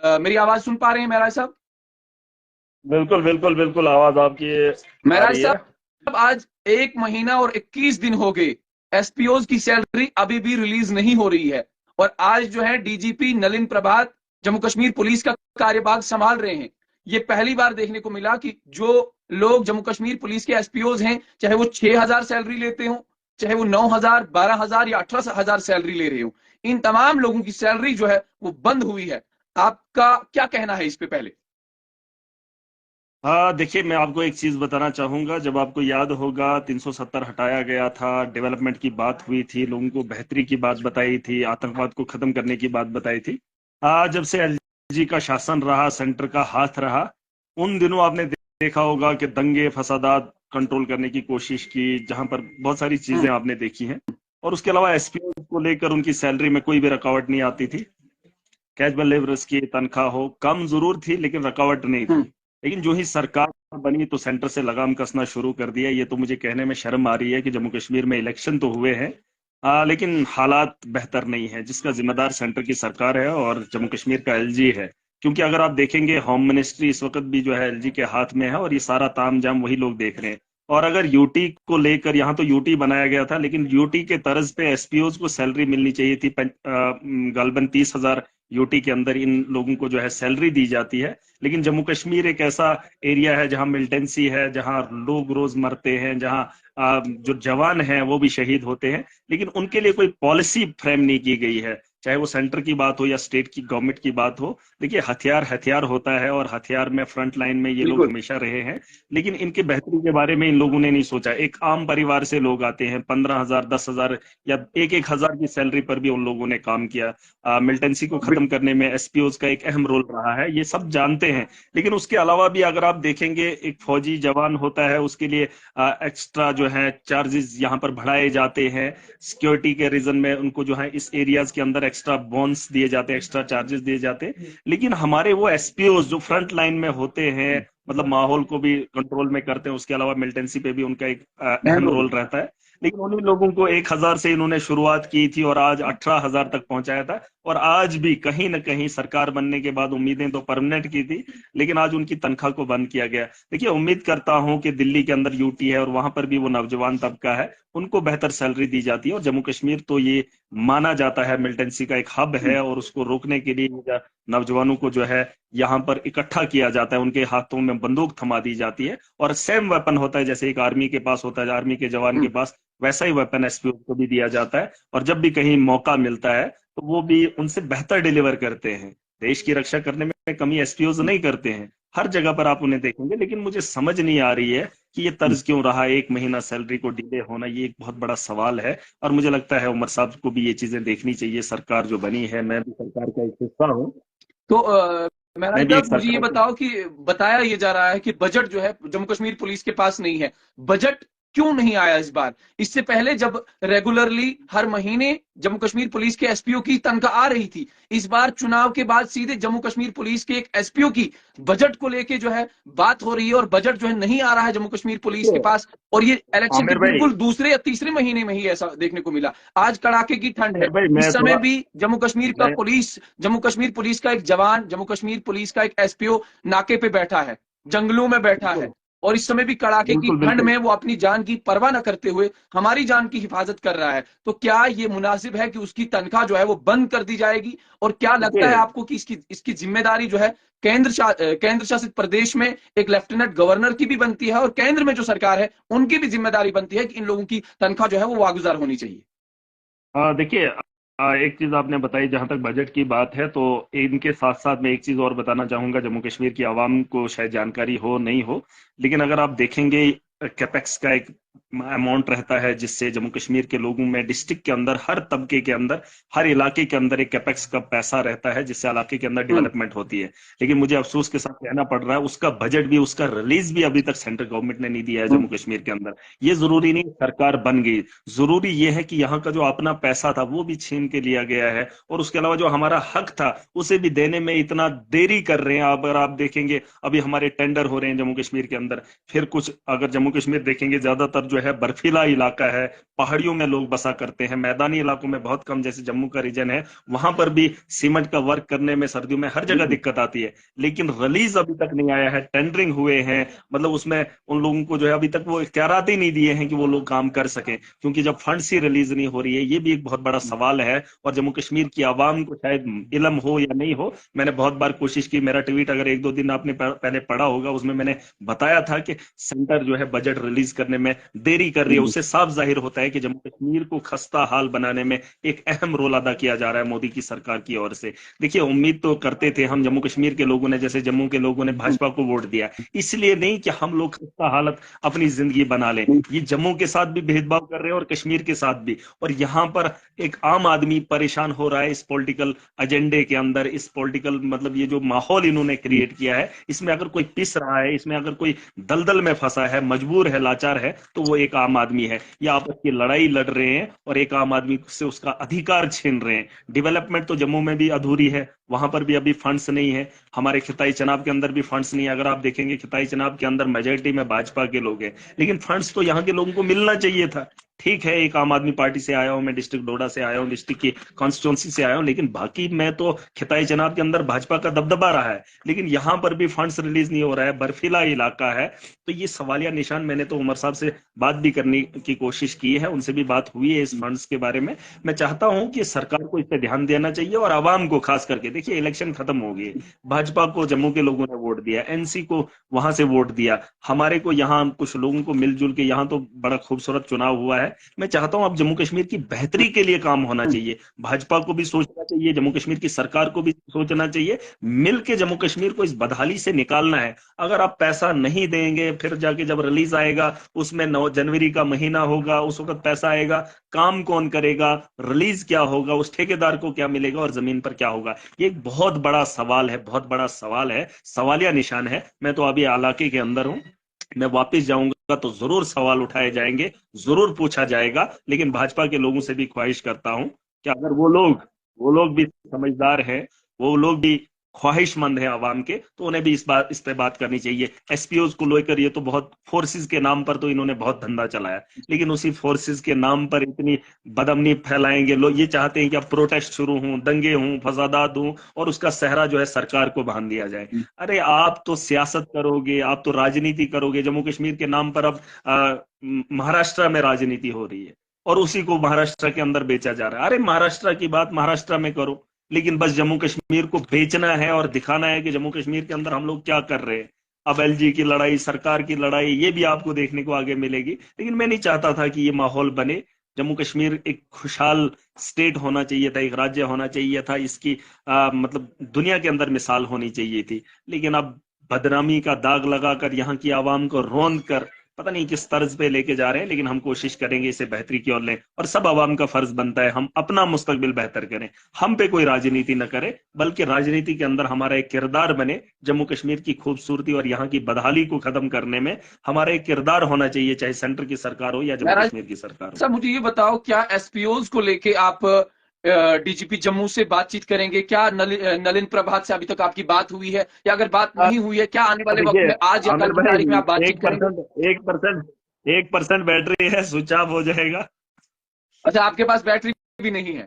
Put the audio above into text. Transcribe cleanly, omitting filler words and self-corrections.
मेरी आवाज सुन पा रहे हैं महराज साहब? बिल्कुल बिल्कुल बिल्कुल, आवाज आपकी आ महराज रही है। साहब, आज 1 महीना और 21 दिन हो गए, एसपीओज की सैलरी अभी भी रिलीज नहीं हो रही है। और आज जो है डीजीपी नलिन प्रभात जम्मू कश्मीर पुलिस का कार्यभार संभाल रहे हैं। ये पहली बार देखने को मिला कि जो लोग जम्मू कश्मीर पुलिस के एसपीओज हैं, चाहे वो 6,000 सैलरी लेते हो, चाहे वो 9,000, 12,000 या 18,000 सैलरी ले रहे हो, इन तमाम लोगों की सैलरी जो है वो बंद हुई है। आपका क्या कहना है इस पे पहले? हाँ देखिए, मैं आपको एक चीज बताना चाहूंगा। जब आपको याद होगा 370 हटाया गया था, डेवलपमेंट की बात हुई थी, लोगों को बेहतरी की बात बताई थी, आतंकवाद को खत्म करने की बात बताई थी। जब से एलजी का शासन रहा, सेंटर का हाथ रहा, उन दिनों आपने देखा होगा कि दंगे फसादात कंट्रोल करने की कोशिश की, जहां पर बहुत सारी चीजें आपने देखी हैं। और उसके अलावा एसपी को लेकर उनकी सैलरी में कोई भी रुकावट नहीं आती थी। कैजुअल लेबरर्स की तनख्वाह हो कम जरूर थी, लेकिन रुकावट नहीं थी। लेकिन जो ही सरकार बनी तो सेंटर से लगाम कसना शुरू कर दिया। ये तो मुझे कहने में शर्म आ रही है कि जम्मू कश्मीर में इलेक्शन तो हुए हैं, लेकिन हालात बेहतर नहीं है, जिसका जिम्मेदार सेंटर की सरकार है और जम्मू कश्मीर का एलजी है। क्योंकि अगर आप देखेंगे, होम मिनिस्ट्री इस वक्त भी जो है एलजी के हाथ में है, और ये सारा ताम झाम वही लोग देख रहे हैं। और अगर यूटी को लेकर, यहाँ तो यूटी बनाया गया था, लेकिन यूटी के तर्ज पे एसपीओज को सैलरी मिलनी चाहिए थी। गालबन 30,000 यूटी के अंदर इन लोगों को जो है सैलरी दी जाती है। लेकिन जम्मू कश्मीर एक ऐसा एरिया है जहां मिलिटेंसी है, जहां लोग रोज मरते हैं, जहां जो जवान हैं वो भी शहीद होते हैं, लेकिन उनके लिए कोई पॉलिसी फ्रेम नहीं की गई है। चाहे वो सेंटर की बात हो या स्टेट की गवर्नमेंट की बात हो। देखिए, हथियार हथियार होता है, और हथियार में फ्रंट लाइन में ये लोग बिल्कुल। हमेशा रहे हैं। लेकिन इनके बेहतरी के बारे में इन लोगों ने नहीं सोचा। एक आम परिवार से लोग आते हैं, 15,000, 10,000 या एक एक हजार की सैलरी पर भी उन लोगों ने काम किया। मिलिटेंसी को खत्म करने में एसपीओज का एक अहम रोल रहा है, ये सब जानते हैं। लेकिन उसके अलावा भी अगर आप देखेंगे, एक फौजी जवान होता है, उसके लिए एक्स्ट्रा जो है चार्जेस यहाँ पर बढ़ाए जाते हैं। सिक्योरिटी के रीजन में उनको जो है इस एरियाज के अंदर एक्स्ट्रा बोन्स दिए जाते हैं, एक्स्ट्रा चार्जेस दिए जाते हैं। लेकिन हमारे वो एसपीओज जो फ्रंट लाइन में होते हैं, मतलब माहौल को भी कंट्रोल में करते हैं, उसके अलावा मिलिटेंसी पे भी उनका एक अहम रोल रहता है। लेकिन उन्हीं लोगों को 1,000 से इन्होंने शुरुआत की थी और आज 18,000 तक पहुंचाया था। और आज भी कहीं ना कहीं सरकार बनने के बाद उम्मीदें तो परमानेंट की थी, लेकिन आज उनकी तनख्वाह को बंद किया गया। देखिए, उम्मीद करता हूं कि दिल्ली के अंदर यूटी है और वहां पर भी वो नौजवान तबका है, उनको बेहतर सैलरी दी जाती है। और जम्मू कश्मीर तो ये माना जाता है मिलिटेंसी का एक हब है, और उसको रोकने के लिए नौजवानों को जो है यहाँ पर इकट्ठा किया जाता है, उनके हाथों में बंदूक थमा दी जाती है, और सेम वेपन होता है जैसे एक आर्मी के पास होता है, आर्मी के जवान के पास, वैसा ही वेपन एसपीओ को भी दिया जाता है। और जब भी कहीं मौका मिलता है तो वो भी उनसे बेहतर डिलीवर करते हैं। देश की रक्षा करने में कमी एसपीओ नहीं करते हैं, हर जगह पर आप उन्हें देखेंगे। लेकिन मुझे समझ नहीं आ रही है कि ये तर्ज क्यों रहा, 1 महीना सैलरी को डिले होना, ये एक बहुत बड़ा सवाल है। और मुझे लगता है उमर साहब को भी ये चीजें देखनी चाहिए। सरकार जो बनी है, मैं भी सरकार का एक हिस्सा हूँ। तो महराज मैं भी एक साहब, मुझे ये सरकार का। बताओ कि बताया ये जा रहा है कि बजट जो है जम्मू कश्मीर पुलिस के पास नहीं है। बजट क्यों नहीं आया इस बार? इससे पहले जब रेगुलरली हर महीने जम्मू कश्मीर पुलिस के एसपीओ की तनख्वाह आ रही थी, इस बार चुनाव के बाद सीधे जम्मू कश्मीर पुलिस के एक एसपीओ की बजट को लेके जो है बात हो रही है, और बजट जो है नहीं आ रहा है जम्मू कश्मीर पुलिस के पास। और ये इलेक्शन के आमिर भाई, बिल्कुल दूसरे या तीसरे महीने में ही ऐसा देखने को मिला। आज कड़ाके की ठंड है, आमिर भाई, इस मैं समय थोड़ा भी मैं जम्मू कश्मीर पुलिस का एक जवान, जम्मू कश्मीर पुलिस का एक एसपीओ नाके पे बैठा है, जंगलों में बैठा है, बिल्कुल और इस समय भी कड़ाके की बिल्कुल ठंड बिल्कुल। में वो अपनी जान की परवाह न करते हुए हमारी जान की हिफाजत कर रहा है। तो क्या ये मुनासिब है कि उसकी तनख्वाह जो है वो बंद कर दी जाएगी? और क्या लगता है देखिए, आपको कि इसकी इसकी जिम्मेदारी जो है केंद्र शासित प्रदेश में एक लेफ्टिनेंट गवर्नर की भी बनती है, और केंद्र में जो सरकार है उनकी भी जिम्मेदारी बनती है कि इन लोगों की तनख्वाह जो है वो वागुजार होनी चाहिए? देखिए, एक चीज आपने बताई, जहां तक बजट की बात है, तो इनके साथ साथ मैं एक चीज और बताना चाहूंगा। जम्मू कश्मीर की आवाम को शायद जानकारी हो नहीं हो, लेकिन अगर आप देखेंगे, कैपेक्स का एक अमाउंट रहता है, जिससे जम्मू कश्मीर के लोगों में, डिस्ट्रिक्ट के अंदर, हर तबके के अंदर, हर इलाके के अंदर एक कैपेक्स का पैसा रहता है, जिससे इलाके के अंदर हम्म। डेवलपमेंट होती है। लेकिन मुझे अफसोस के साथ कहना पड़ रहा है, उसका बजट भी, उसका रिलीज भी अभी तक सेंट्रल गवर्नमेंट ने नहीं दिया है जम्मू कश्मीर के अंदर। ये जरूरी नहीं सरकार बन गई, जरूरी ये है कि यहाँ का जो अपना पैसा था वो भी छीन के लिया गया है, और उसके अलावा जो हमारा हक था उसे भी देने में इतना देरी कर रहे हैं। अगर आप देखेंगे, अभी हमारे टेंडर हो रहे हैं जम्मू कश्मीर के अंदर, फिर कुछ अगर जम्मू कश्मीर देखेंगे, ज्यादातर तरफ जो है बर्फीला इलाका है, पहाड़ियों में लोग बसा करते हैं, मैदानी इलाकों में बहुत कम, जैसे जम्मू का रीजन है वहां पर भी सीमेंट का वर्क करने में सर्दियों में हर जगह दिक्कत आती है। लेकिन रिलीज अभी तक नहीं आया है, टेंडरिंग हुए हैं, मतलब उसमें उन लोगों को जो है अभी तक वो इख्तियारात ही नहीं दिए हैं कि वो लोग काम कर सकें, क्योंकि जब फंड्स ही रिलीज नहीं हो रही है, ये भी एक बहुत बड़ा सवाल है। और जम्मू कश्मीर की आवाम को शायद इल्म हो या नहीं हो, मैंने बहुत बार कोशिश की, मेरा ट्वीट अगर एक दो दिन आपने पहले पढ़ा होगा, उसमें मैंने बताया था कि सेंटर जो है बजट रिलीज करने में देरी कर रही है। उससे साफ जाहिर होता है कि जम्मू कश्मीर को खस्ता हाल बनाने में एक अहम रोल अदा किया जा रहा है मोदी की सरकार की ओर से। देखिए, उम्मीद तो करते थे हम जम्मू कश्मीर के लोगों ने, जैसे जम्मू के लोगों ने भाजपा को वोट दिया, इसलिए नहीं कि हम लोग खस्ता हालत अपनी जिंदगी बना लें। ये जम्मू के साथ भी भेदभाव कर रहे हैं और कश्मीर के साथ भी। और यहां पर एक आम आदमी परेशान हो रहा है इस पॉलिटिकल एजेंडे के अंदर, इस पॉलिटिकल मतलब ये जो माहौल इन्होंने क्रिएट किया है, इसमें अगर कोई पिस रहा है, इसमें अगर कोई दलदल में फंसा है, मजबूर है, लाचार है, तो वो एक आम आदमी है। ये आपस की लड़ाई लड़ रहे हैं और एक आम आदमी से उसका अधिकार छीन रहे हैं। डेवलपमेंट तो जम्मू में भी अधूरी है, वहां पर भी अभी फंड्स नहीं है। हमारे खिताई चनाब के अंदर भी फंड्स नहीं है। अगर आप देखेंगे खिताई चनाब के अंदर मेजोरिटी में भाजपा के लोग हैं, लेकिन फंड्स तो यहाँ के लोगों को मिलना चाहिए था। ठीक है, एक आम आदमी पार्टी से आया हूं मैं, डिस्ट्रिक्ट डोडा से आया हूं, डिस्ट्रिक्ट की कॉन्स्टिट्यूंसी से आया हूं, लेकिन बाकी मैं तो खिताई चनाब के अंदर भाजपा का दबदबा रहा है, लेकिन यहां पर भी फंड्स रिलीज नहीं हो रहा है, बर्फीला इलाका है। तो ये सवालिया निशान, मैंने तो उमर साहब से बात भी करने की कोशिश की है, उनसे भी बात हुई है इस फंड्स के बारे में। मैं चाहता हूं कि सरकार को इस पर ध्यान देना चाहिए और आवाम को खास करके। देखिए, इलेक्शन खत्म हो गई, भाजपा को जम्मू के लोगों ने वोट दिया, एनसी को वहां से वोट दिया, हमारे को यहाँ कुछ लोगों को मिलजुल के यहाँ तो बड़ा खूबसूरत चुनाव हुआ है। मैं चाहता हूं अब जम्मू कश्मीर की बेहतरी के लिए काम होना चाहिए, भाजपा को भी सोचना चाहिए, जम्मू कश्मीर की सरकार को भी सोचना चाहिए, मिलके जम्मू कश्मीर को इस बदहाली से निकालना है। अगर आप पैसा नहीं देंगे, फिर जाके जब रिलीज आएगा, उसमें 9 जनवरी का महीना होगा, उस वक्त पैसा आएगा, काम कौन करेगा, रिलीज क्या होगा, उस ठेकेदार को क्या मिलेगा और जमीन पर क्या होगा? ये एक बहुत बड़ा सवाल है, बहुत बड़ा सवाल है, सवालिया निशान है। मैं तो अभी इलाके के अंदर हूं, मैं वापस जाऊंगा तो जरूर सवाल उठाए जाएंगे, जरूर पूछा जाएगा। लेकिन भाजपा के लोगों से भी ख्वाहिश करता हूं कि अगर वो लोग भी समझदार हैं, वो लोग भी ख्वाहिशमंद है आवाम के, तो उन्हें भी इस पे बात करनी चाहिए। एसपीओ को लेकर ये तो बहुत, फोर्सेस के नाम पर तो इन्होंने बहुत धंधा चलाया, लेकिन उसी फोर्सेस के नाम पर इतनी बदअमनी फैलाएंगे लोग। ये चाहते हैं कि अब प्रोटेस्ट शुरू हों, दंगे हों, फसादात हों और उसका सहरा जो है सरकार को बांध दिया जाए। अरे आप तो सियासत करोगे, आप तो राजनीति करोगे, जम्मू कश्मीर के नाम पर अब महाराष्ट्र में राजनीति हो रही है और उसी को महाराष्ट्र के अंदर बेचा जा रहा है। अरे महाराष्ट्र की बात महाराष्ट्र में करो, लेकिन बस जम्मू कश्मीर को बेचना है और दिखाना है कि जम्मू कश्मीर के अंदर हम लोग क्या कर रहे हैं। अब एलजी की लड़ाई, सरकार की लड़ाई, ये भी आपको देखने को आगे मिलेगी। लेकिन मैं नहीं चाहता था कि ये माहौल बने। जम्मू कश्मीर एक खुशहाल स्टेट होना चाहिए था, एक राज्य होना चाहिए था, इसकी मतलब दुनिया के अंदर मिसाल होनी चाहिए थी। लेकिन अब बदनामी का दाग लगाकर यहाँ की आवाम को रौंद कर पता नहीं किस तर्ज पे लेके जा रहे हैं। लेकिन हम कोशिश करेंगे इसे बेहतरी की ओर लें, और सब आवाम का फर्ज बनता है हम अपना मुस्तकबिल बेहतर करें। हम पे कोई राजनीति न करे, बल्कि राजनीति के अंदर हमारा एक किरदार बने। जम्मू कश्मीर की खूबसूरती और यहाँ की बदहाली को खत्म करने में हमारा एक किरदार होना चाहिए, चाहे सेंटर की सरकार हो या जम्मू कश्मीर की सरकार हो। सर मुझे ये बताओ, क्या एसपीओज को लेके आप डीजीपी जम्मू से बातचीत करेंगे? क्या नलिन प्रभात से अभी तक आपकी बात हुई है, या अगर बात नहीं हुई है, क्या आने वाले वक्त में आज या कल की तारीख में आप बातचीत करेंगे? 1% बैटरी है, स्विच ऑफ हो जाएगा। अच्छा, आपके पास बैटरी भी नहीं है?